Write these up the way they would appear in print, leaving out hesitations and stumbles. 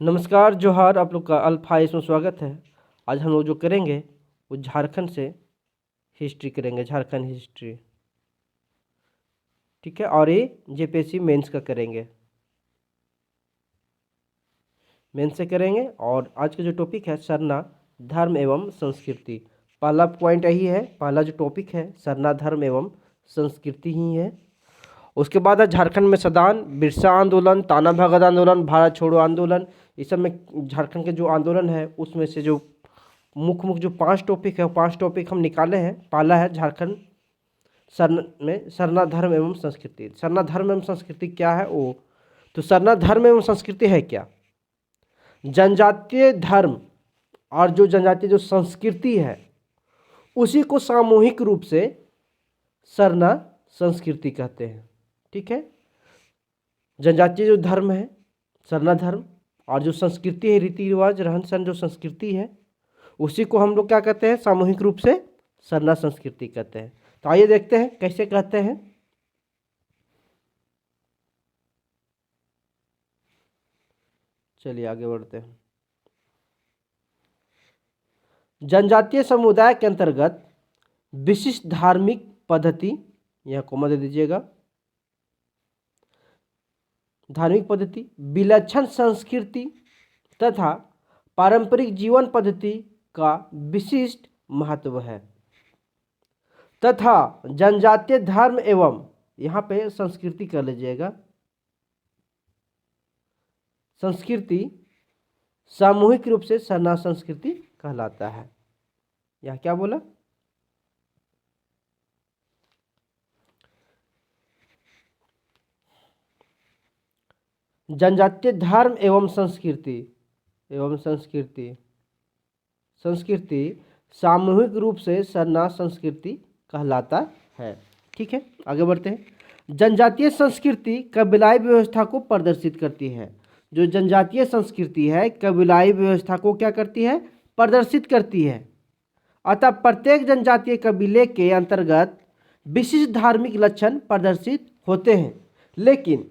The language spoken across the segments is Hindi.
नमस्कार जोहार, आप लोग का अल्फा इसमें स्वागत है। आज हम लोग जो करेंगे वो झारखंड से हिस्ट्री करेंगे, झारखंड हिस्ट्री। ठीक है, और ये जेपीएससी मेंस का करेंगे, मेंस से करेंगे। और आज का जो टॉपिक है सरना धर्म एवं संस्कृति। पहला पॉइंट यही है, पहला जो टॉपिक है सरना धर्म एवं संस्कृति ही है। उसके बाद है झारखंड में सदान, बिरसा आंदोलन, ताना भगत आंदोलन, भारत छोड़ो आंदोलन। इस सब में झारखंड के जो आंदोलन है उसमें से जो मुख्य जो 5 टॉपिक है वो 5 टॉपिक हम निकाले हैं। पहला है झारखंड में सरना धर्म एवं संस्कृति। सरना धर्म एवं संस्कृति क्या है वो, तो सरना धर्म एवं संस्कृति है क्या, जनजातीय धर्म और जो जनजातीय जो संस्कृति है उसी को सामूहिक रूप से सरना संस्कृति कहते हैं। ठीक है, जनजातीय जो धर्म है सरना धर्म, और जो संस्कृति है रीति रिवाज रहन सहन जो संस्कृति है उसी को हम लोग क्या कहते हैं, सामूहिक रूप से सरना संस्कृति कहते हैं। तो आइए देखते हैं कैसे कहते हैं। चलिए आगे बढ़ते हैं। जनजातीय समुदाय के अंतर्गत विशिष्ट धार्मिक पद्धति, यह कोमा दे दीजिएगा, धार्मिक पद्धति, विलक्षण संस्कृति तथा पारंपरिक जीवन पद्धति का विशिष्ट महत्व है तथा जनजातीय धर्म एवं, यहाँ पे संस्कृति कर लीजिएगा, संस्कृति सामूहिक रूप से सरना संस्कृति कहलाता है। यह क्या बोला, जनजातीय धर्म एवं संस्कृति संस्कृति सामूहिक रूप से सरना संस्कृति कहलाता है। ठीक है, आगे बढ़ते हैं। जनजातीय संस्कृति कबीलाई व्यवस्था को प्रदर्शित करती है। जो जनजातीय संस्कृति है कबीलाई व्यवस्था को क्या करती है, प्रदर्शित करती है। अतः प्रत्येक जनजातीय कबीले के अंतर्गत विशिष्ट धार्मिक लक्षण प्रदर्शित होते हैं, लेकिन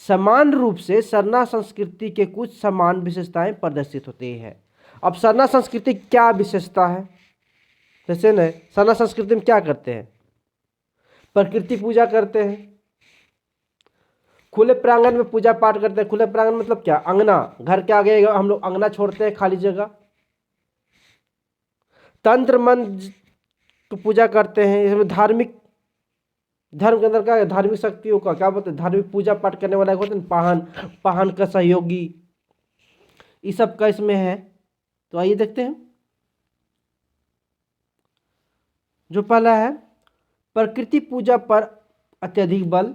समान रूप से सरना संस्कृति के कुछ समान विशेषताएं प्रदर्शित होती है। अब सरना संस्कृति क्या विशेषता है, जैसे न सरना संस्कृति में क्या करते हैं, प्रकृति पूजा करते हैं, खुले प्रांगण में पूजा पाठ करते हैं। खुले प्रांगण मतलब क्या, अंगना, घर के आगे हम लोग अंगना छोड़ते हैं, खाली जगह। तंत्र मंत्र की पूजा करते हैं। इसमें धार्मिक, धर्म के अंदर क्या है, धार्मिक शक्तियों का क्या बोलते हैं, धार्मिक पूजा पाठ करने वाला होते हैं, पाहन का सहयोगी, ये सब का इसमें है। तो आइए देखते हैं। जो पहला है प्रकृति पूजा पर अत्यधिक बल।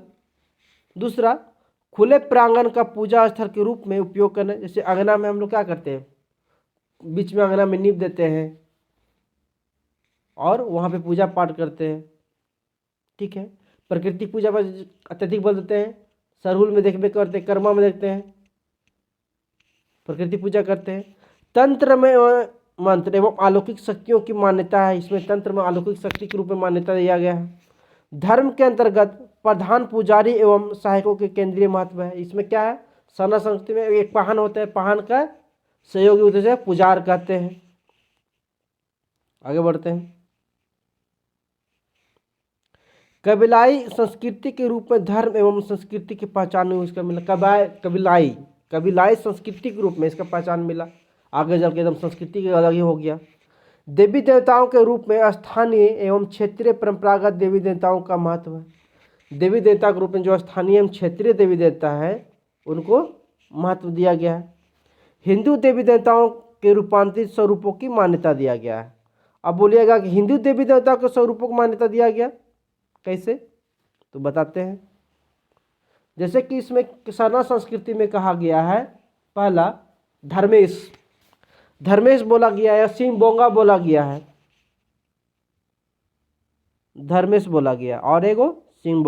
दूसरा, खुले प्रांगण का पूजा स्थल के रूप में उपयोग करना। जैसे अंगना में हम लोग क्या करते हैं, बीच में अंगना में नींव देते हैं और वहाँ पे पूजा पाठ करते हैं। ठीक है, प्रकृति पूजा पर अत्यधिक बल देते हैं। सरहुल में देखते करते हैं, कर्मा में देखते हैं, प्रकृति पूजा करते हैं। तंत्र में मंत्र एवं अलौकिक शक्तियों की मान्यता है। इसमें तंत्र में अलौकिक शक्ति के रूप में मान्यता दिया गया है। धर्म के अंतर्गत प्रधान पुजारी एवं सहायकों के केंद्रीय महत्व है। इसमें क्या है, सरना संस्कृति में एक पाहन होता है, पाहन का सहयोगी उद्देश्य पुजार कहते हैं। आगे बढ़ते हैं। कबीलाई संस्कृति के रूप में धर्म एवं संस्कृति की पहचान में इसका मिला। कबीलाई संस्कृति के रूप में इसका पहचान मिला। आगे चल के एकदम संस्कृति के अलग ही हो गया। देवी देवताओं के रूप में स्थानीय एवं क्षेत्रीय परंपरागत देवी देवताओं का महत्व है। देवी देवता के रूप में जो स्थानीय एवं क्षेत्रीय देवी देवता है उनको महत्व दिया गया है। हिंदू देवी देवताओं के रूपांतरित स्वरूपों की मान्यता दिया गया है। अब बोलिएगा कि हिंदू देवी देवताओं के स्वरूपों को मान्यता दिया गया कैसे, तो बताते हैं। जैसे कि इसमें सरना संस्कृति में कहा गया है, पहला धर्मेश बोला गया है, सिंह बोला गया है, धर्मेश बोला गया, और एगो सिंह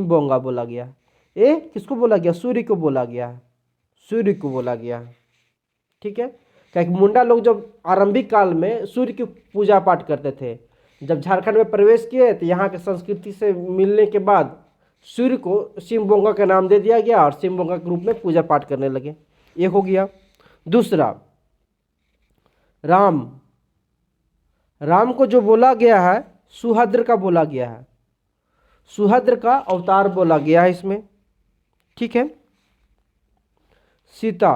बोंगा बोला गया। ये किसको बोला गया, सूर्य को बोला गया है, सूर्य को बोला गया है। ठीक है, क्या मुंडा लोग जब आरंभिक काल में सूर्य की पूजा पाठ करते थे, जब झारखंड में प्रवेश किए तो यहाँ के संस्कृति से मिलने के बाद सूर्य को शिवबोंगा का नाम दे दिया गया और शिवबोंगा के रूप में पूजा पाठ करने लगे। एक हो गया। दूसरा, राम, राम को जो बोला गया है सुहद्र का बोला गया है, सुहद्र का अवतार बोला गया है इसमें, ठीक है। सीता,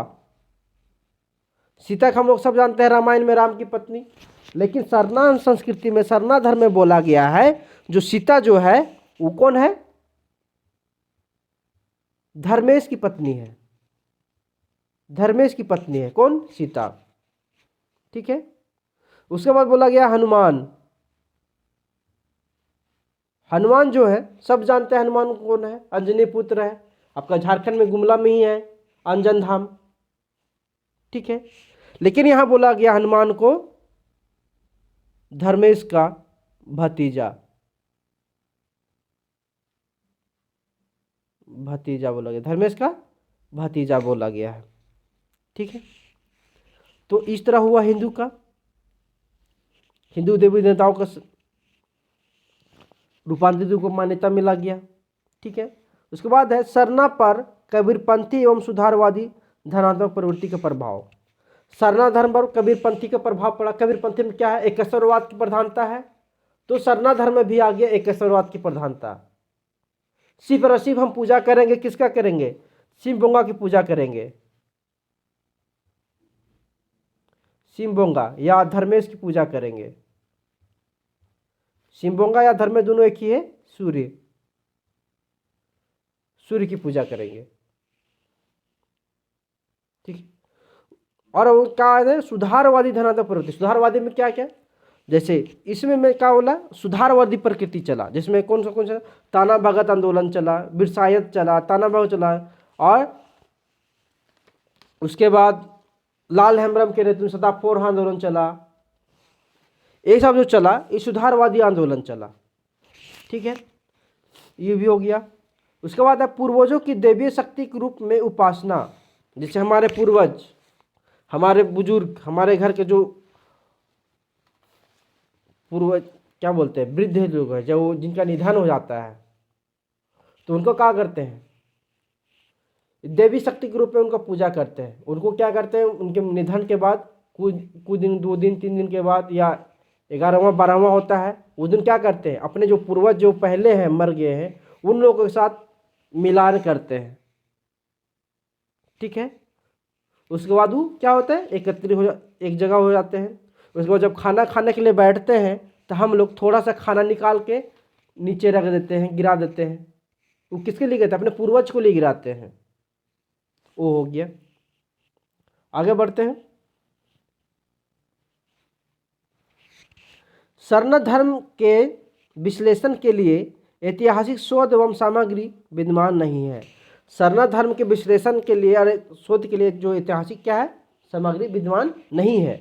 सीता का हम लोग सब जानते हैं रामायण में राम की पत्नी, लेकिन सरना संस्कृति में, सरना धर्म में बोला गया है जो सीता जो है वो कौन है? धर्मेश की पत्नी है, धर्मेश की पत्नी है कौन? सीता, ठीक है। उसके बाद बोला गया हनुमान, हनुमान जो है सब जानते हैं हनुमान कौन है? अंजनी पुत्र है, आपका झारखंड में गुमला में ही है अंजन धाम, ठीक है। लेकिन यहां बोला गया हनुमान को धर्मेश का भतीजा, भतीजा बोला गया, धर्मेश का भतीजा बोला गया है, ठीक है। तो इस तरह हुआ हिंदू का, हिंदू देवी देवताओं का रूपांतरित को मान्यता मिला गया, ठीक है। उसके बाद है सरना पर कबीरपंथी एवं सुधारवादी धनात्मक प्रवृत्ति का प्रभाव। सरना धर्म पर कबीरपंथी का प्रभाव पड़ा। कबीरपंथी में क्या है? एकेश्वरवाद की प्रधानता है, तो सरना धर्म में भी आ गया एकेश्वरवाद की प्रधानता। शिव और शिव हम पूजा करेंगे, किसका करेंगे? शिवबोंगा की पूजा करेंगे, शिवबोंगा या धर्मेश की पूजा करेंगे। शिवबोंगा या धर्मेश दोनों एक ही है, सूर्य, सूर्य की पूजा करेंगे, ठीक। और वो क्या है? सुधारवादी धनात्मक प्रवृत्ति। सुधारवादी में क्या क्या? जैसे इसमें मैं क्या बोला? सुधारवादी प्रकृति चला, जिसमें कौन सा ताना भगत आंदोलन चला, बिरसायत चला, ताना भगत चला, और उसके बाद लाल हेम्ब्रम के नेतृत्व में सदाफोर आंदोलन चला। ये सब जो चला ये सुधारवादी आंदोलन चला, ठीक है, ये भी हो गया। उसके बाद है पूर्वजों की दैवीय शक्ति के रूप में उपासना। जैसे हमारे पूर्वज, हमारे बुजुर्ग, हमारे घर के जो पूर्वज क्या बोलते हैं, वृद्ध लोग हैं, जब जिनका निधन हो जाता है तो उनको क्या करते हैं? देवी शक्ति के रूप में उनका पूजा करते हैं। उनको क्या करते हैं? उनके निधन के बाद कुछ दिन, 2 दिन 3 दिन के बाद, या 11वां 12वां होता है, उस दिन क्या करते हैं? अपने जो पूर्वज जो पहले हैं मर गए हैं उन लोगों के साथ मिलान करते हैं, ठीक है। उसके बाद वो क्या होता है? एकत्रित हो एक जगह हो जाते हैं। उसके बाद जब खाना खाने के लिए बैठते हैं तो हम लोग थोड़ा सा खाना निकाल के नीचे रख देते हैं, गिरा देते हैं। वो किसके लिए गिरते हैं? अपने पूर्वज को लिए गिराते हैं। वो हो गया। आगे बढ़ते हैं। सरना धर्म के विश्लेषण के लिए ऐतिहासिक शोध एवं सामग्री विद्यमान नहीं है। सरना धर्म के विश्लेषण के लिए और शोध के लिए जो ऐतिहासिक क्या है? सामग्री विद्यमान नहीं है।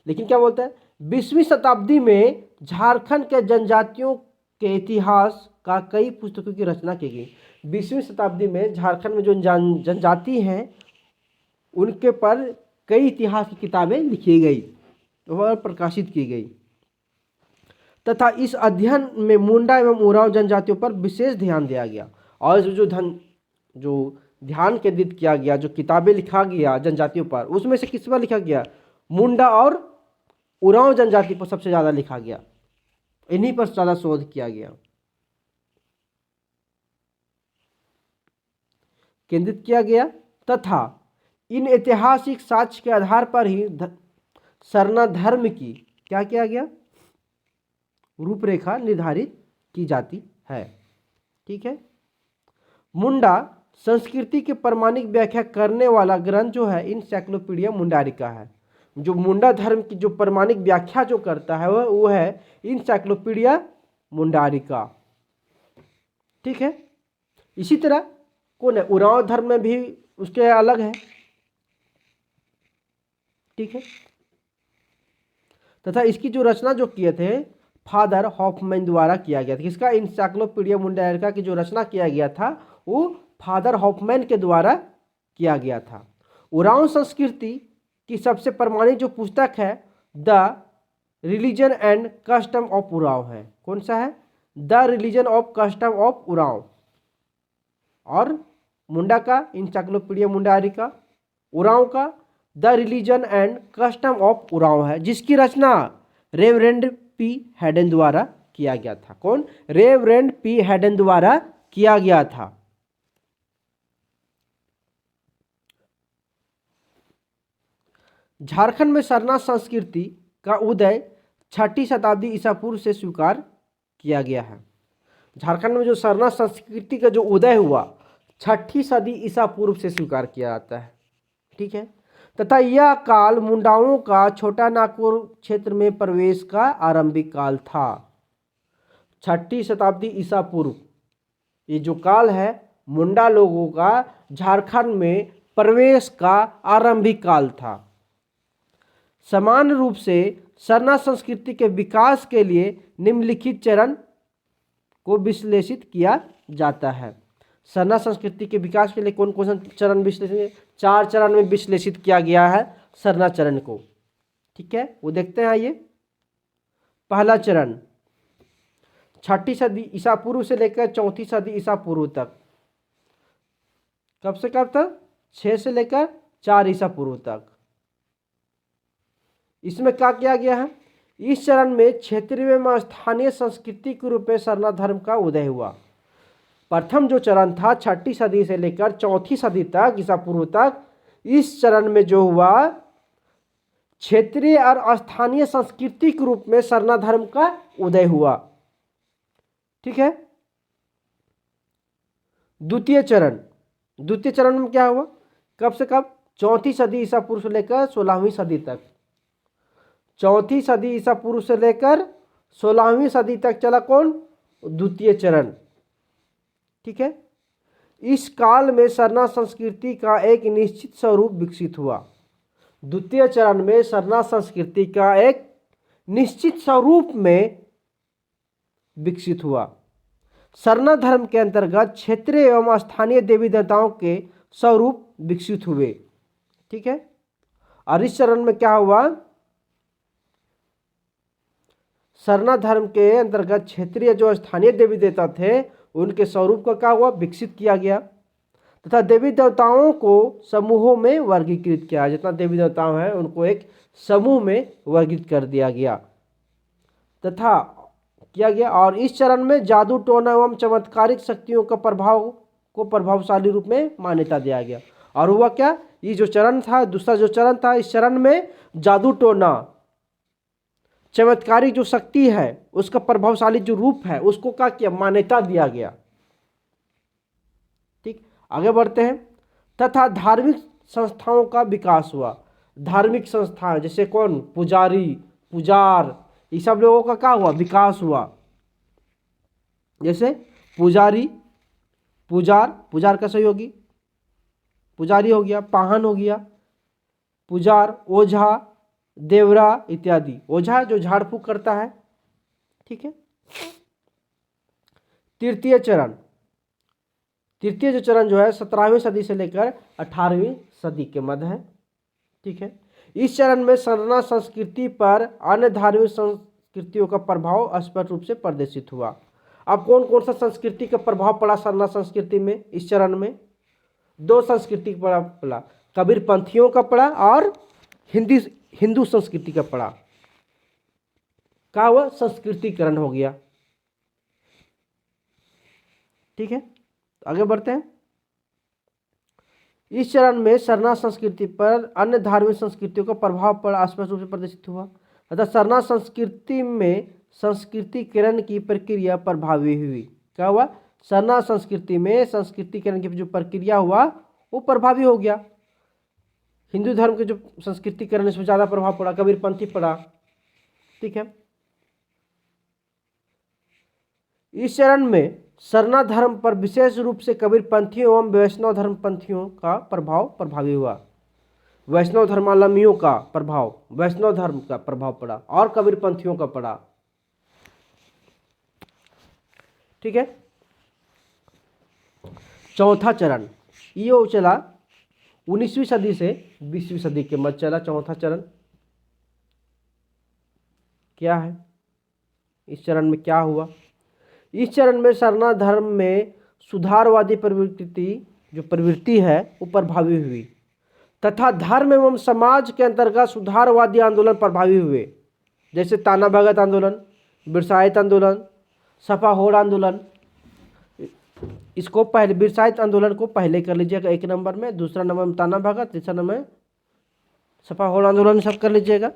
लेकिन क्या बोलता है? 20वीं शताब्दी में झारखंड के जनजातियों के इतिहास का कई पुस्तकों की रचना की गई। 20वीं शताब्दी में झारखंड में जो जनजाति हैं उनके पर कई इतिहास की किताबें लिखी गई और प्रकाशित की गई, तथा इस अध्ययन में मुंडा एवं उरांव जनजातियों पर विशेष ध्यान दिया गया। और जो ध्यान केंद्रित किया गया, जो किताबें लिखा गया जनजातियों पर, उसमें से किस पर लिखा गया? मुंडा और उरांव जनजाति पर सबसे ज़्यादा लिखा गया, इन्हीं पर ज़्यादा शोध किया गया, केंद्रित किया गया। तथा इन ऐतिहासिक साक्ष्य के आधार पर ही सरना धर्म की क्या किया गया? रूपरेखा निर्धारित की जाती है, ठीक है। मुंडा संस्कृति की प्रमाणिक व्याख्या करने वाला ग्रंथ जो है इनसाइक्लोपीडिया मुंडारिका है। जो मुंडा धर्म की जो प्रमाणिक व्याख्या जो करता है वो है इनसाइक्लोपीडिया मुंडारिका, ठीक है। इसी तरह कौन है? उरांव धर्म में भी उसके अलग है, ठीक है। तथा इसकी जो रचना जो किए थे फादर हॉफमैन द्वारा किया गया था। किसका? इनसाइक्लोपीडिया मुंडारिका की जो रचना किया गया था वो फादर हॉफमैन के द्वारा किया गया था। उरांव संस्कृति की सबसे प्रमाणिक जो पुस्तक है the religion and custom of Oraon है। कौन सा है? The religion of custom of Oraon, और मुंडा का इंसाइक्लोपीडिया मुंडारी का, उरांव का the religion and custom of Oraon है, जिसकी रचना रेवरेंड पी हैडन द्वारा किया गया था। कौन? रेवरेंड पी हैडन द्वारा किया गया था। झारखंड में सरना संस्कृति का उदय 6ठी शताब्दी ईसा पूर्व से स्वीकार किया गया है। झारखंड में जो सरना संस्कृति का जो उदय हुआ 6ठी सदी ईसा पूर्व से स्वीकार किया जाता है। ठीक है, तथा यह काल मुंडाओं का छोटा नागपुर क्षेत्र में प्रवेश का आरंभिक काल था। 6ठी शताब्दी ईसा पूर्व ये जो काल है मुंडा लोगों का झारखंड में प्रवेश का आरंभिक काल था। समान रूप से सरना संस्कृति के विकास के लिए निम्नलिखित चरण को विश्लेषित किया जाता है। सरना संस्कृति के विकास के लिए कौन कौन सा चरण विश्लेषित? 4 चरण में विश्लेषित किया गया है सरना चरण को। ठीक है, वो देखते हैं। आइए, पहला चरण 6ठी सदी ईसा पूर्व से लेकर 4ठी सदी ईसा पूर्व तक। कब से कब तक? 6 से लेकर 4 ईसा पूर्व तक। इसमें क्या किया गया है? इस चरण में क्षेत्रीय एवं स्थानीय संस्कृति के रूप में सरना धर्म का उदय हुआ। प्रथम जो चरण था 6ठी सदी से लेकर 4ठी सदी तक ईसा पूर्व तक, इस चरण में जो हुआ क्षेत्रीय और स्थानीय संस्कृति के रूप में सरना धर्म का उदय हुआ। ठीक है। द्वितीय चरण में क्या हुआ? कब से कब? 4ठी सदी ईसा पूर्व से लेकर 16वीं सदी तक। 4ठी सदी ईसा पूर्व से लेकर 16वीं सदी तक चला कौन? द्वितीय चरण। ठीक है। इस काल में सरना संस्कृति का एक निश्चित स्वरूप विकसित हुआ। द्वितीय चरण में सरना संस्कृति का एक निश्चित स्वरूप में विकसित हुआ। सरना धर्म के अंतर्गत क्षेत्रीय एवं स्थानीय देवी देवताओं के स्वरूप विकसित हुए। ठीक है। और इस चरण में क्या हुआ? सरना धर्म के अंतर्गत क्षेत्रीय जो स्थानीय देवी देवता थे उनके स्वरूप का क्या हुआ? विकसित किया गया तथा देवी देवताओं को समूहों में वर्गीकृत किया। जितना देवी देवताओं हैं उनको एक समूह में वर्गीकृत कर दिया गया तथा किया गया। और इस चरण में जादू टोना एवं चमत्कारिक शक्तियों का प्रभाव को प्रभावशाली रूप में मान्यता दिया गया। और हुआ क्या? ये जो चरण था, दूसरा जो चरण था, इस चरण में जादू टोना चमत्कारिक जो शक्ति है उसका प्रभावशाली जो रूप है उसको क्या किया? मान्यता दिया गया। ठीक, आगे बढ़ते हैं। तथा धार्मिक संस्थाओं का विकास हुआ। धार्मिक संस्थाएं जैसे कौन? पुजारी, पुजार, ये सब लोगों का क्या हुआ? विकास हुआ। जैसे पुजारी, पुजार का सहयोगी पुजारी हो गया, पाहन हो गया, पुजार, ओझा, देवरा इत्यादि। ओझा जो झाड़ फूक करता है। ठीक है। तृतीय जो चरण जो है 17वीं सदी से लेकर 18वीं सदी के मध्य है। ठीक है। इस चरण में सरना संस्कृति पर अन्य धार्मिक संस्कृतियों का प्रभाव स्पष्ट रूप से प्रदर्शित हुआ। अब कौन कौन सा संस्कृति का प्रभाव पड़ा सरना संस्कृति में? इस चरण में 2 संस्कृति का पड़ा, कबीर पंथियों का पड़ा और हिंदू संस्कृति का पड़ा। क्या हुआ? संस्कृतिकरण हो गया। ठीक है, आगे बढ़ते हैं। इस चरण में सरना संस्कृति पर अन्य धार्मिक संस्कृतियों का प्रभाव पर स्पष्ट रूप से प्रदर्शित हुआ तथा सरना संस्कृति में संस्कृतिकरण की प्रक्रिया प्रभावी हुई। क्या हुआ? सरना संस्कृति में संस्कृतिकरण की जो प्रक्रिया हुआ वो प्रभावी हो गया। हिंदू धर्म के जो संस्कृतिकरण इसमें ज़्यादा प्रभाव पड़ा, कबीरपंथी पड़ा। ठीक है। इस चरण में सरना धर्म पर विशेष रूप से कबीरपंथियों एवं वैष्णव धर्मपंथियों का प्रभाव प्रभावी हुआ। वैष्णव धर्मावलंबियों का प्रभाव, वैष्णव धर्म का प्रभाव पड़ा और कबीरपंथियों का पड़ा। ठीक है। चौथा चरण ये चला 19वीं सदी से 20वीं सदी के मध्य चला। चौथा चरण क्या है? इस चरण में क्या हुआ? इस चरण में सरना धर्म में सुधारवादी प्रवृत्ति जो प्रवृत्ति है वो प्रभावी हुई, तथा धर्म एवं समाज के अंतर्गत सुधारवादी आंदोलन प्रभावी हुए, जैसे ताना भगत आंदोलन, बिरसाइत आंदोलन, सपा होड़ आंदोलन। इसको पहले बिरसाइत आंदोलन को पहले कर लीजिएगा 1 नंबर में, दूसरा नंबर में ताना भगत, तीसरा नंबर में सपा होड़ आंदोलन सब कर लीजिएगा,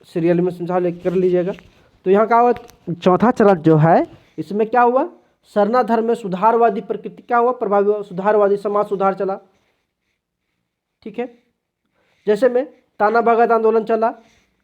सीरियल में समझा कर लीजिएगा। तो यहाँ का चौथा चरण जो है इसमें क्या हुआ, सरना धर्म में सुधारवादी प्रकृति क्या हुआ, प्रभावी हुआ, सुधारवादी समाज सुधार चला। ठीक है, जैसे में ताना भगत आंदोलन चला,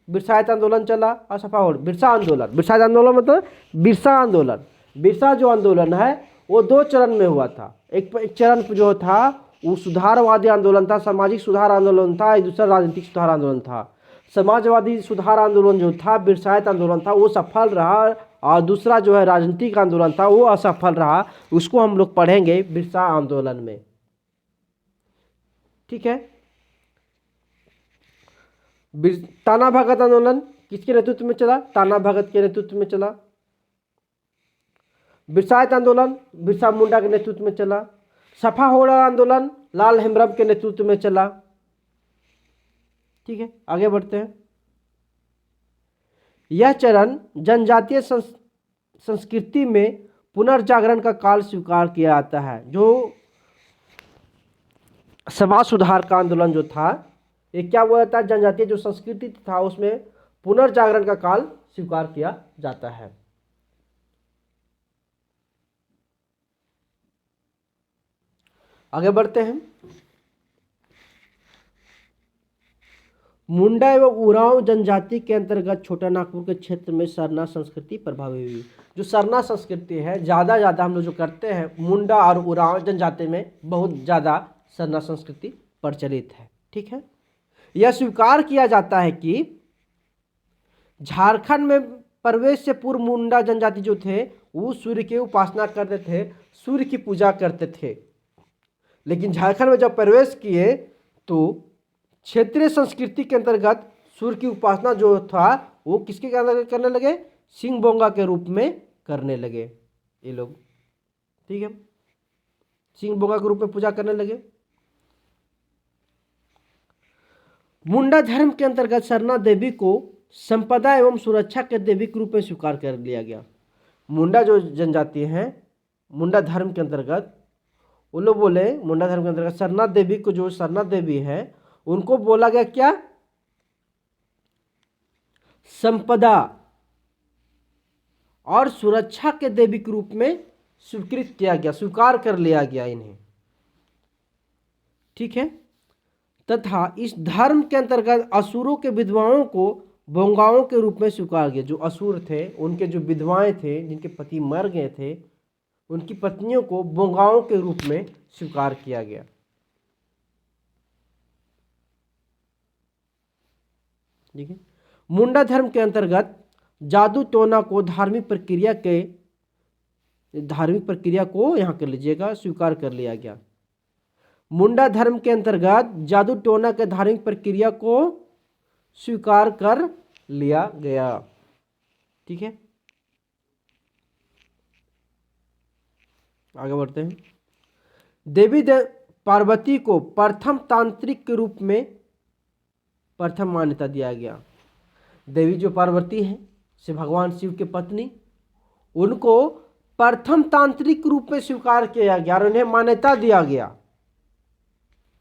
बिरसाइत आंदोलन चला और सपा होड़, बिरसा आंदोलन, बिरसाइत आंदोलन मतलब बिरसा आंदोलन। बिरसा जो आंदोलन है वो 2 चरण में हुआ था। एक चरण जो था वो सुधारवादी आंदोलन था, सामाजिक सुधार आंदोलन था, एक दूसरा राजनीतिक सुधार आंदोलन था। समाजवादी सुधार आंदोलन जो था, बिरसाइत आंदोलन था, वो सफल रहा, और दूसरा जो है राजनीतिक आंदोलन था वो असफल रहा। उसको हम लोग पढ़ेंगे बिरसा आंदोलन में। ठीक है, ताना भगत आंदोलन किसके नेतृत्व में चला, ताना भगत के नेतृत्व में चला। बिरसाइत आंदोलन बिरसा मुंडा के नेतृत्व में चला। सपा होड़ आंदोलन लाल हेम्ब्रम के नेतृत्व में चला। ठीक है, आगे बढ़ते हैं। यह चरण जनजातीय संस्कृति में पुनर्जागरण का काल स्वीकार किया जाता है। जो समाज सुधार का आंदोलन जो था ये क्या हुआ था, जनजातीय जो संस्कृति था उसमें पुनर्जागरण का काल स्वीकार किया जाता है। आगे बढ़ते हैं। मुंडा एवं उरांव जनजाति के अंतर्गत छोटा नागपुर के क्षेत्र में सरना संस्कृति प्रभावी हुई। जो सरना संस्कृति है ज़्यादा हम लोग जो करते हैं, मुंडा और उरांव जनजाति में बहुत ज़्यादा सरना संस्कृति प्रचलित है। ठीक है, यह स्वीकार किया जाता है कि झारखंड में प्रवेश से पूर्व मुंडा जनजाति जो थे वो सूर्य की उपासना करते थे, सूर्य की पूजा करते थे। लेकिन झारखंड में जब प्रवेश किए तो क्षेत्रीय संस्कृति के अंतर्गत सूर्य की उपासना जो था वो किसके अंतर्गत करने लगे, सिंह बोंगा के रूप में करने लगे ये लोग। ठीक है, सिंह बोंगा के रूप में पूजा करने लगे। मुंडा धर्म के अंतर्गत सरना देवी को संपदा एवं सुरक्षा के देवी के रूप में स्वीकार कर लिया गया। मुंडा जो जनजाति है, मुंडा धर्म के अंतर्गत वो लोग बोले, मुंडा धर्म के अंतर्गत सरना देवी को, जो सरना देवी है उनको बोला गया क्या, संपदा और सुरक्षा के देवी के रूप में स्वीकृत किया गया, स्वीकार कर लिया गया इन्हें। ठीक है, तथा इस धर्म के अंतर्गत असुरों के विधवाओं को बोंगाओं के रूप में स्वीकार किया। जो असुर थे उनके जो विधवाएं थे, जिनके पति मर गए थे, उनकी पत्नियों को बोंगाओं के रूप में स्वीकार किया गया। ठीक है, मुंडा धर्म के अंतर्गत जादू टोना को धार्मिक प्रक्रिया को यहाँ कर लीजिएगा स्वीकार कर लिया गया। मुंडा धर्म के अंतर्गत जादू टोना के धार्मिक प्रक्रिया को स्वीकार कर लिया गया। ठीक है, आगे बढ़ते हैं। देवी पार्वती को प्रथम तांत्रिक के रूप में प्रथम मान्यता दिया गया। देवी जो पार्वती है से भगवान शिव के पत्नी, उनको प्रथम तांत्रिक रूप में स्वीकार किया गया और उन्हें मान्यता दिया गया।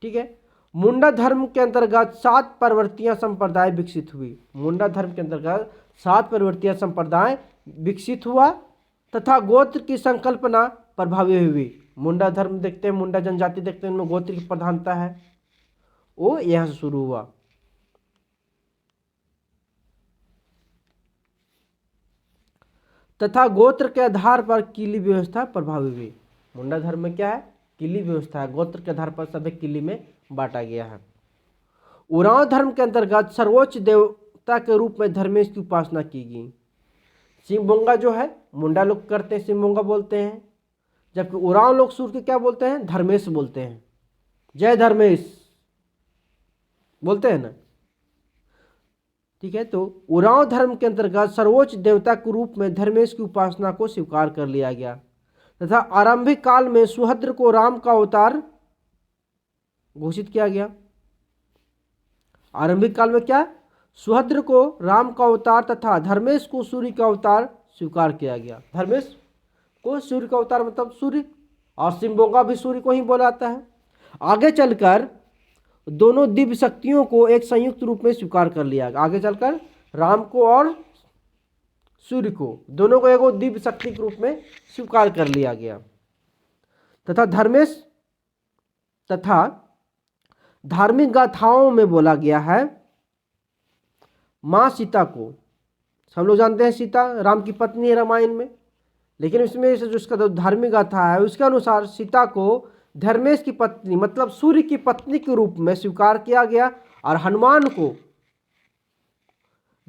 ठीक है, मुंडा धर्म के अंतर्गत 7 प्रवृत्तियां संप्रदाय विकसित हुई। मुंडा धर्म के अंतर्गत 7 प्रवृत्तियां संप्रदाय विकसित हुआ तथा गोत्र की संकल्पना प्रभावी हुई। मुंडा धर्म देखते हैं, मुंडा जनजाति देखते हैं, उनमें गोत्र की प्रधानता है, वो यहाँ से शुरू हुआ। तथा गोत्र के आधार पर किली व्यवस्था प्रभावी हुई। मुंडा धर्म में क्या है, किली व्यवस्था है, गोत्र के आधार पर सभी किली में बांटा गया है। उरांव धर्म के अंतर्गत सर्वोच्च देवता के रूप में धर्मेश की उपासना की गई। सिंह बोंगा जो है मुंडा लोग करते हैं, सिंह बोंगा बोलते हैं, जबकि उरांव लोग सूर्य के क्या बोलते हैं, धर्मेश बोलते हैं, जय धर्मेश बोलते हैं ना। ठीक है। तो उरांव धर्म के अंतर्गत सर्वोच्च देवता के रूप में धर्मेश की उपासना को स्वीकार कर लिया गया तथा आरंभिक काल में सुहद्र को राम का अवतार घोषित किया गया। आरंभिक काल में क्या, सुहद्र को राम का अवतार तथा धर्मेश को सूर्य का अवतार स्वीकार किया गया। धर्मेश को सूर्य का अवतार मतलब सूर्य, और शिवोंगा भी सूर्य को ही बोला जाता है। आगे चलकर दोनों दिव्य शक्तियों को एक संयुक्त रूप में स्वीकार कर लिया गया। आगे चलकर राम को और सूर्य को दोनों को एक दिव्य शक्ति के रूप में स्वीकार कर लिया गया तथा धर्मेश तथा धार्मिक गाथाओं में बोला गया है माँ सीता को, हम लोग जानते हैं सीता राम की पत्नी है रामायण में, लेकिन इसमें जो उसका जो धार्मिक गाथा है उसके अनुसार सीता को धर्मेश की पत्नी मतलब सूर्य की पत्नी के रूप में स्वीकार किया गया और हनुमान को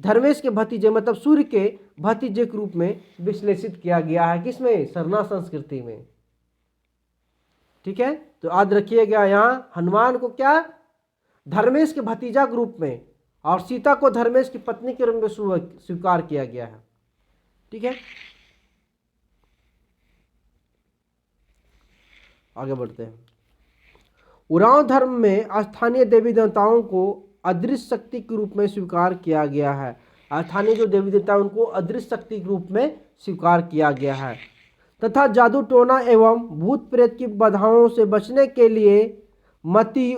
धर्मेश के भतीजे मतलब सूर्य के भतीजे के रूप में विश्लेषित किया गया है। किसमें, सरना संस्कृति में। ठीक है, तो याद रखिएगा यहाँ हनुमान को क्या धर्मेश के भतीजा के रूप में और सीता को धर्मेश की पत्नी के रूप में स्वीकार किया गया है। ठीक है, आगे बढ़ते हैं। उरांव धर्म में स्थानीय देवी देवताओं को अदृश्य शक्ति के रूप में स्वीकार किया गया है। स्थानीय जो देवी देवता उनको अदृश्य शक्ति के रूप में स्वीकार किया गया है तथा जादू टोना एवं भूत प्रेत की बाधाओं से बचने के लिए मति,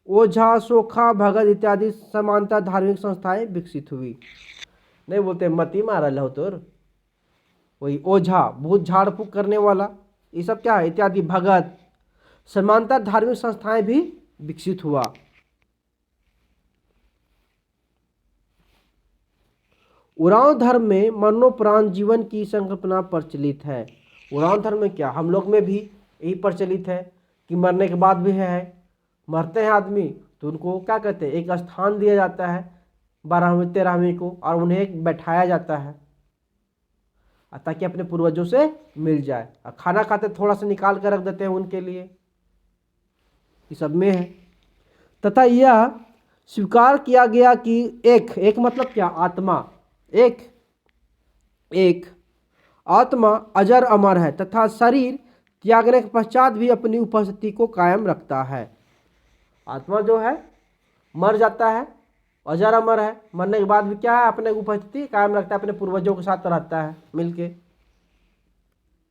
ओझा, सोखा, भगत इत्यादि समानता धार्मिक संस्थाएं विकसित हुई। नहीं बोलते मति मारा लो तोर, वही ओझा भूत झाड़ फूक करने वाला, ये सब क्या है इत्यादि भगत समानता धार्मिक संस्थाएं भी विकसित हुआ। उरांव धर्म में मरणोपरांत जीवन की संकल्पना प्रचलित है। उरांव धर्म में क्या, हम लोग में भी यही प्रचलित है कि मरने के बाद भी है, मरते हैं आदमी तो उनको क्या कहते हैं, एक स्थान दिया जाता है 12वीं 13वीं को और उन्हें एक बैठाया जाता है ताकि अपने पूर्वजों से मिल जाए। और खाना खाते थोड़ा सा निकाल कर रख देते हैं उनके लिए, ये सब में है। तथा यह स्वीकार किया गया कि एक मतलब क्या, आत्मा, एक आत्मा अजर अमर है तथा शरीर त्यागने के पश्चात भी अपनी उपस्थिति को कायम रखता है। आत्मा जो है मर जाता है, अजर अमर है, मरने के बाद भी क्या है, अपने उपस्थिति कायम रखता है, अपने पूर्वजों के साथ रहता है मिलके।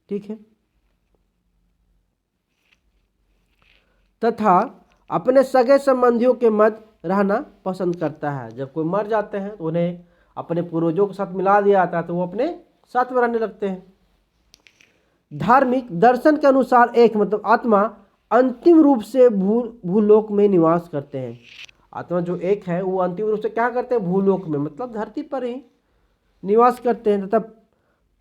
ठीक है, तथा अपने सगे संबंधियों के मध्य रहना पसंद करता है। जब कोई मर जाते हैं तो उन्हें अपने पूर्वजों के साथ मिला दिया जाता है तो वो अपने साथ में रहने लगते हैं। धार्मिक दर्शन के अनुसार एक मतलब आत्मा अंतिम रूप से भूलोक में निवास करते हैं। आत्मा जो एक है वो अंतिम रूप से क्या करते हैं, भूलोक में मतलब धरती पर ही निवास करते हैं तथा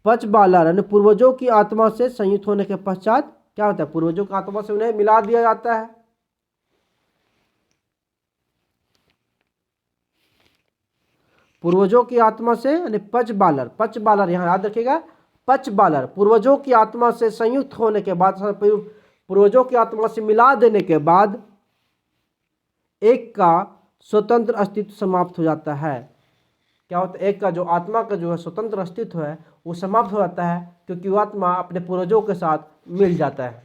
पच बालर यानी पूर्वजों की आत्मा से संयुक्त होने के पश्चात क्या होता है, पूर्वजों की आत्मा से उन्हें मिला दिया जाता है। पूर्वजों की आत्मा से यानी पच बालर यहाँ याद रखिएगा, पच बालर पूर्वजों की आत्मा से संयुक्त होने के बाद, पूर्वजों की आत्मा से मिला देने के बाद एक का स्वतंत्र अस्तित्व समाप्त हो जाता है। क्या होता है, एक का जो आत्मा का जो है स्वतंत्र अस्तित्व है वो समाप्त हो जाता है क्योंकि वो आत्मा अपने पूर्वजों के साथ मिल जाता है।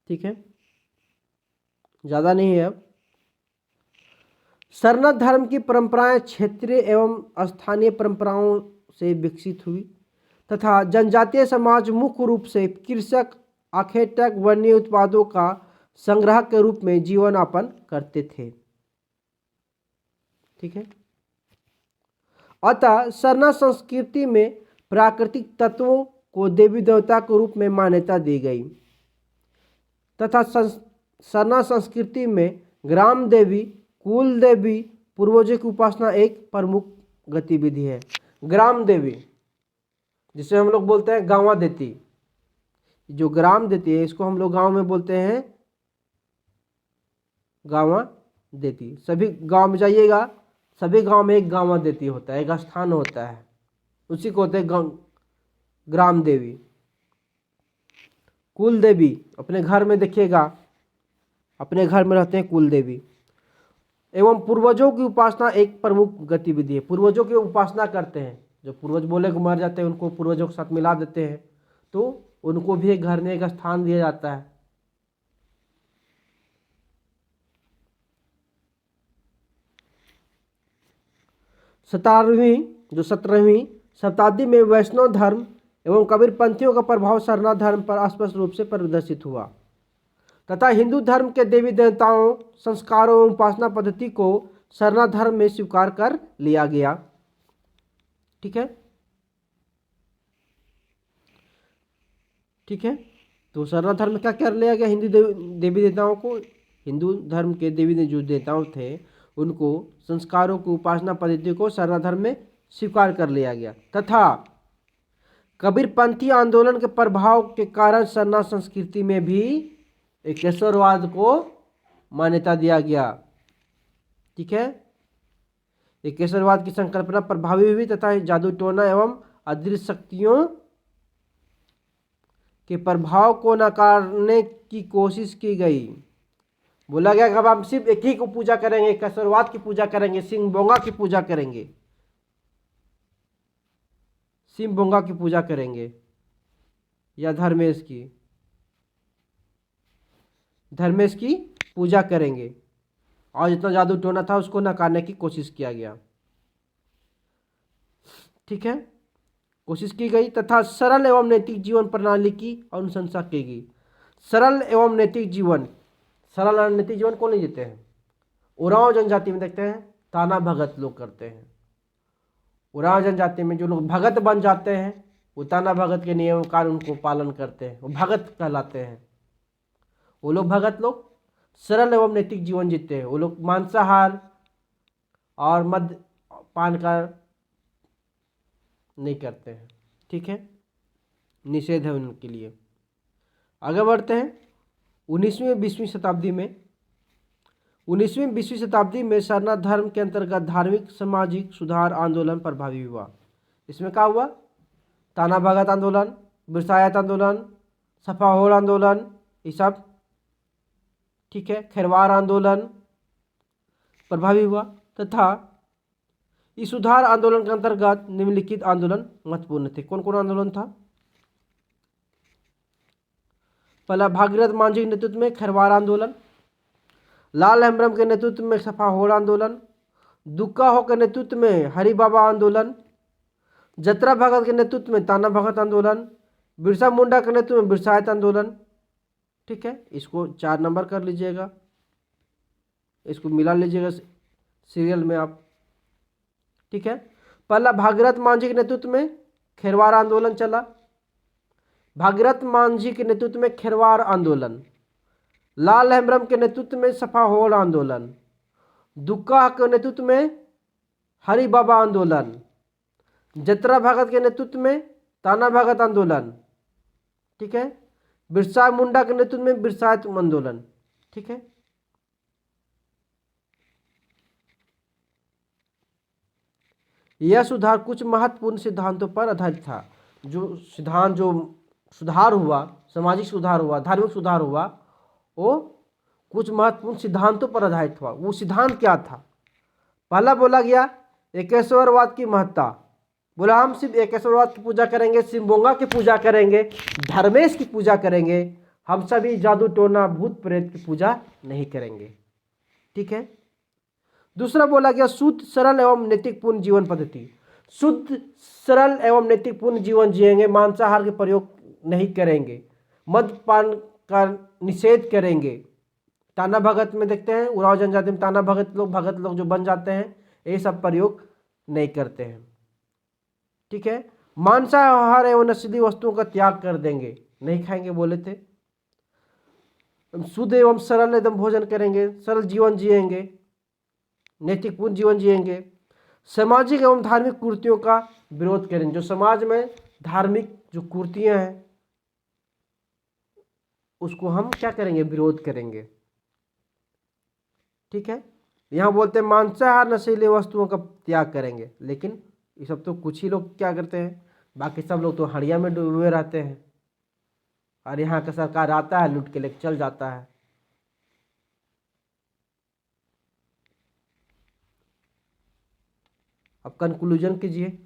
ठीक है, ज्यादा नहीं है। अब सरना धर्म की परंपराएं क्षेत्रीय एवं स्थानीय परंपराओं से विकसित हुई तथा जनजातीय समाज मुख्य रूप से कृषक, आखेटक, वन्य उत्पादों का संग्रह के रूप में जीवन यापन करते थे। ठीक है, अतः सरना संस्कृति में प्राकृतिक तत्वों को देवी देवता के रूप में मान्यता दी गई तथा सरना संस्कृति में ग्राम देवी, कुल देवी, पूर्वजों की उपासना एक प्रमुख गतिविधि है। ग्राम देवी जिसे हम लोग बोलते हैं गांवा देती, जो ग्राम देती है इसको हम लोग गांव में बोलते हैं गांवा देती। सभी गांव में जाइएगा, सभी गांव में एक गांवा देती होता है, एक स्थान होता है, उसी को होते हैं ग्राम देवी। कुल देवी अपने घर में देखिएगा अपने घर में रहते हैं कुल देवी। एवं पूर्वजों की उपासना एक प्रमुख गतिविधि है। पूर्वजों की उपासना करते हैं, जो पूर्वज बोले को मर जाते हैं उनको पूर्वजों के साथ मिला देते हैं, तो उनको भी एक घर में एक स्थान दिया जाता है। सत्रहवीं शताब्दी में वैष्णव धर्म एवं कबीरपंथियों का प्रभाव सरनाथ धर्म पर स्पष्ट रूप से प्रदर्शित हुआ तथा हिंदू धर्म के देवी देवताओं, संस्कारों एवं उपासना पद्धति को सरनाथ धर्म में स्वीकार कर लिया गया। ठीक है, ठीक है। तो सरनाथ धर्म में क्या कर लिया गया? हिंदू देवी देवताओं को, हिंदू धर्म के देवी जो देवताओं थे उनको, संस्कारों को, उपासना पद्धति को सरनाथ धर्म में स्वीकार कर लिया गया तथा कबीरपंथी आंदोलन के प्रभाव के कारण सरनाथ संस्कृति में भी एकेश्वरवाद को मान्यता दिया गया। ठीक है, एकेश्वरवाद की संकल्पना प्रभावी हुई तथा जादू टोना एवं अदृश्य शक्तियों के प्रभाव को नकारने की कोशिश की गई। बोला गया कि अब हम सिर्फ एक ही को पूजा करेंगे, एकेश्वरवाद की पूजा करेंगे, सिंह बोंगा की पूजा करेंगे, सिंह बोंगा की पूजा करेंगे या धर्मेश की पूजा करेंगे, और जितना जादू टोना था उसको नकारने की कोशिश किया गया। ठीक है, कोशिश की गई तथा सरल एवं नैतिक जीवन प्रणाली की अनुशंसा की गई। सरल एवं नैतिक जीवन, सरल और नैतिक जीवन कौन नहीं जीते हैं? उरांव जनजाति में देखते हैं ताना भगत लोग करते हैं। उरांव जनजाति में जो लोग भगत बन जाते हैं वो ताना भगत के नियम कानून को पालन करते हैं, वो भगत कहलाते हैं। वो लोग भगत लोग सरल एवं नैतिक जीवन जीते हैं। वो लोग मांसाहार और मद्यपान का नहीं करते हैं। ठीक है, निषेध है उनके लिए। आगे बढ़ते हैं। 19वीं और 20वीं शताब्दी में सरनाथ धर्म के अंतर्गत धार्मिक सामाजिक सुधार आंदोलन प्रभावी हुआ। इसमें क्या हुआ? ताना भगत आंदोलन, बिरसायत आंदोलन, सफाहोल आंदोलन, ये सब। ठीक है, खेरवार आंदोलन प्रभावी हुआ तथा इस सुधार आंदोलन के अंतर्गत निम्नलिखित आंदोलन महत्वपूर्ण थे। कौन कौन आंदोलन था? पहला, भागीरथ मांझी के नेतृत्व में खेरवार आंदोलन, लाल हेम्ब्रम के नेतृत्व में सफाहोल आंदोलन, दुक्का हो के नेतृत्व में हरि बाबा आंदोलन, जतरा भगत के नेतृत्व में ताना भगत आंदोलन, बिरसा मुंडा के नेतृत्व में बिरसायत आंदोलन। ठीक है, इसको 4 नंबर कर लीजिएगा, इसको मिला लीजिएगा सीरियल में आप। ठीक है, पहला भागीरथ मांझी के नेतृत्व में खेरवार आंदोलन चला। भागीरथ मांझी के नेतृत्व में खेरवार आंदोलन, लाल हेम्ब्रम के नेतृत्व में सफाहोल आंदोलन, दुक्का के नेतृत्व में हरि बाबा आंदोलन, जतरा भगत के नेतृत्व में ताना भगत आंदोलन। ठीक है, बिरसा मुंडा के नेतृत्व में बिरसायत आंदोलन। ठीक है, यह सुधार कुछ महत्वपूर्ण सिद्धांतों पर आधारित था। जो सुधार हुआ, सामाजिक सुधार हुआ, धार्मिक सुधार हुआ, वो कुछ महत्वपूर्ण सिद्धांतों पर आधारित हुआ। वो सिद्धांत क्या था? पहला बोला गया एकेश्वरवाद की महत्ता। बोला हम सिर्फ एकेश्वरवाद की पूजा करेंगे, सिंबोंगा की पूजा करेंगे, धर्मेश की पूजा करेंगे, हम सभी जादू टोना भूत प्रेत की पूजा नहीं करेंगे। ठीक है, दूसरा बोला गया शुद्ध सरल एवं नैतिकपूर्ण जीवन पद्धति। शुद्ध सरल एवं नैतिकपूर्ण जीवन जिएंगे, मांसाहार के प्रयोग नहीं करेंगे, मद्यपान का निषेध करेंगे। ताना भगत में देखते हैं, उरांव जनजाति में ताना भगत लोग जो बन जाते हैं, ये सब प्रयोग नहीं करते हैं। ठीक है, मांसाहार एवं नशीली वस्तुओं का त्याग कर देंगे, नहीं खाएंगे बोले थे। शुद्ध एवं सरल एकदम भोजन करेंगे, सरल जीवन जिएंगे, नैतिकपूर्ण जीवन जिएंगे। सामाजिक एवं धार्मिक कुरीतियों का विरोध करेंगे। जो समाज में धार्मिक जो कुरीतियां हैं उसको हम क्या करेंगे? विरोध करेंगे। ठीक है, यहाँ बोलते हैं मांसाहार नशीली वस्तुओं का त्याग करेंगे, लेकिन ये सब तो कुछ ही लोग क्या करते हैं, बाकी सब लोग तो हड़िया में डूबे हुए रहते हैं। और यहाँ का सरकार आता है, लूट के लेके चल जाता है। अब कंक्लूजन कीजिए।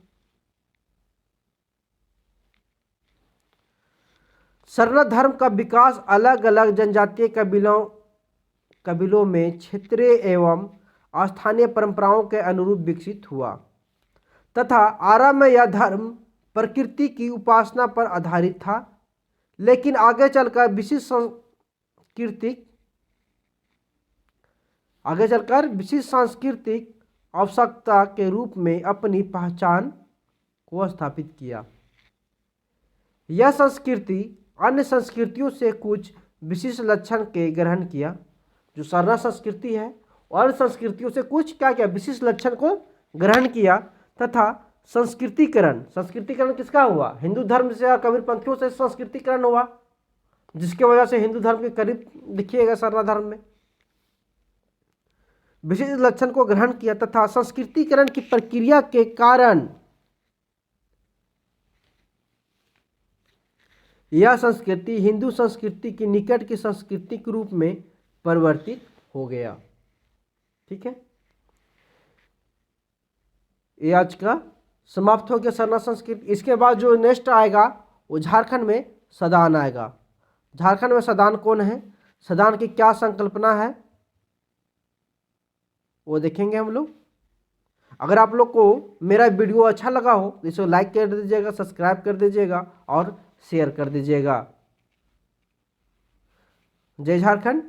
सरना धर्म का विकास अलग अलग जनजातीय कबीलों में क्षेत्रीय एवं स्थानीय परंपराओं के अनुरूप विकसित हुआ तथा आरंभ में यह धर्म प्रकृति की उपासना पर आधारित था, लेकिन आगे चलकर विशिष्ट सांस्कृतिक आवश्यकता के रूप में अपनी पहचान को स्थापित किया। यह संस्कृति अन्य संस्कृतियों से कुछ विशिष्ट लक्षण के ग्रहण किया। जो सरना संस्कृति है और अन्य संस्कृतियों से कुछ क्या क्या विशिष्ट लक्षण को ग्रहण किया तथा संस्कृतिकरण किसका हुआ? हिंदू धर्म से और कबीरपंथियों से संस्कृतिकरण हुआ, जिसके वजह से हिंदू धर्म के करीब दिखिएगा सरना धर्म में। विशिष्ट लक्षण को ग्रहण किया तथा संस्कृतिकरण की प्रक्रिया के कारण यह संस्कृति हिंदू संस्कृति की निकट की संस्कृति के रूप में परिवर्तित हो गया। ठीक है, ये आज का समाप्त हो गया सरना संस्कृति। इसके बाद जो नेक्स्ट आएगा वो झारखंड में सदान आएगा। झारखंड में सदान कौन है, सदान की क्या संकल्पना है, वो देखेंगे हम लोग। अगर आप लोग को मेरा वीडियो अच्छा लगा हो तो इसे लाइक कर दीजिएगा, सब्सक्राइब कर दीजिएगा और शेयर कर दीजिएगा। जय झारखंड।